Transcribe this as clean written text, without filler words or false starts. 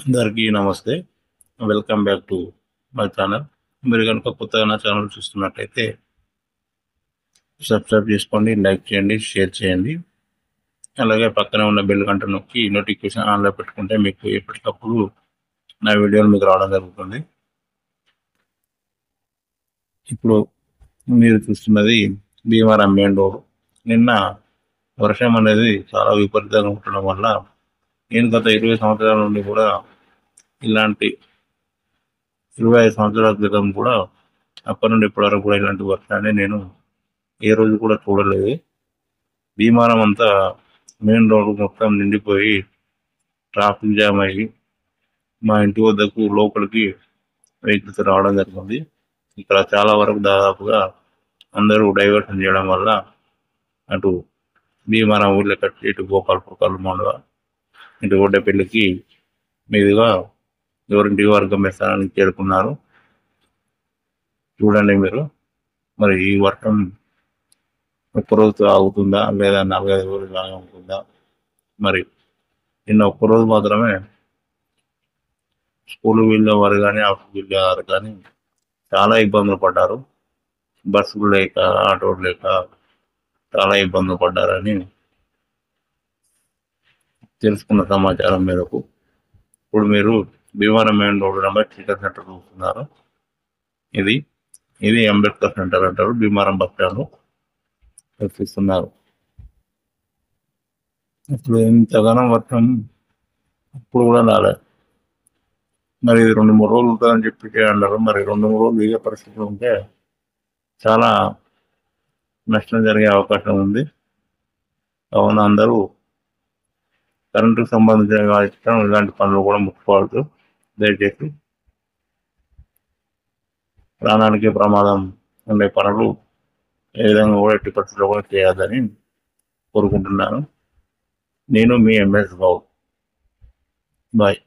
అందరికీ నమస్తే. Welcome back to my channel. మీరు కనుక కొత్తగా నా ఛానల్ చూస్తున్నట్లయితే సబ్స్క్రైబ్ చేసుకోండి, లైక్ చేయండి, షేర్ చేయండి. అలాగే పక్కనే ఉన్న బెల్ గంట నొక్కి నోటిఫికేషన్ ఆన్లో పెట్టుకుంటే మీకు ఎప్పటికప్పుడు నా వీడియోలు మీకు రావడం జరుగుతుంది. ఇప్పుడు మీరు చూస్తున్నది భీమవరం మెయిన్ రోడ్. నిన్న వర్షం అనేది చాలా విపరీతంగా ఉండడం వల్ల నేను గత 20 సంవత్సరాల నుండి కూడా ఇలాంటి 25 సంవత్సరాల క్రితం కూడా అప్పటి నుండి ఇప్పటి వరకు కూడా ఇలాంటి వర్షాన్ని నేను ఏ రోజు కూడా చూడలేదు. భీమారం అంతా మెయిన్ రోడ్డు మొత్తం నిండిపోయి ట్రాఫిక్ జామ్ అయ్యి మా ఇంటి వద్దకు లోపలికి వెహికల్స్ రావడం జరిగింది. ఇక్కడ చాలా వరకు దాదాపుగా అందరూ డైవర్షన్ చేయడం వల్ల అటు భీమారం ఊళ్ళో కట్టి ఇటు గోపాల్పూర్ కల్లుమండ ఇటు గొడ్డపల్లికి మీదుగా ఎవరింటి వారు గమ్యస్థానానికి చేరుకున్నారు. చూడండి మీరు. మరి ఈ వర్షం ఒక్కరోజు ఆగుతుందా లేదా 4-5 రోజులు ఆగుతుందా? మరి నిన్న ఒక్కరోజు మాత్రమే స్కూల్ వెళ్ళే వారు కానీ ఆఫీస్కి వెళ్ళే వారు కానీ చాలా ఇబ్బందులు పడ్డారు. బస్సులు లేక, ఆటోలు లేక చాలా ఇబ్బందులు పడ్డారని తెలుసుకున్న సమాచారం మేరకు ఇప్పుడు మీరు Bhimavaram main road number teacher centre చూస్తున్నారు. ఇది ఇది అంబేద్కర్ సెంటర్ అంటారు. భీమవరం బస్ స్టాండ్ కల్పిస్తున్నారు. ఇప్పుడు ఇంతగానో వర్షం ఇప్పుడు కూడా రాలేదు. మరి ఇది 2-3 రోజులు ఉంటుందని చెప్పి అన్నారు. మరి 2-3 రోజులు ఇదే పరిస్థితి ఉంటే చాలా నష్టం జరిగే అవకాశం ఉంది. కావున అందరూ కరెంటుకు సంబంధించిన ఇలాంటి పనులు కూడా ముట్టుకోవద్దు. దయచేసి ప్రాణానికి ప్రమాదం ఉండే పనులు ఏ విధంగా కూడా ఎట్టి పరిస్థితుల్లో కూడా చేయొద్దని కోరుకుంటున్నాను. నేను మీ ఎంఎస్ గౌడ్. బాయ్.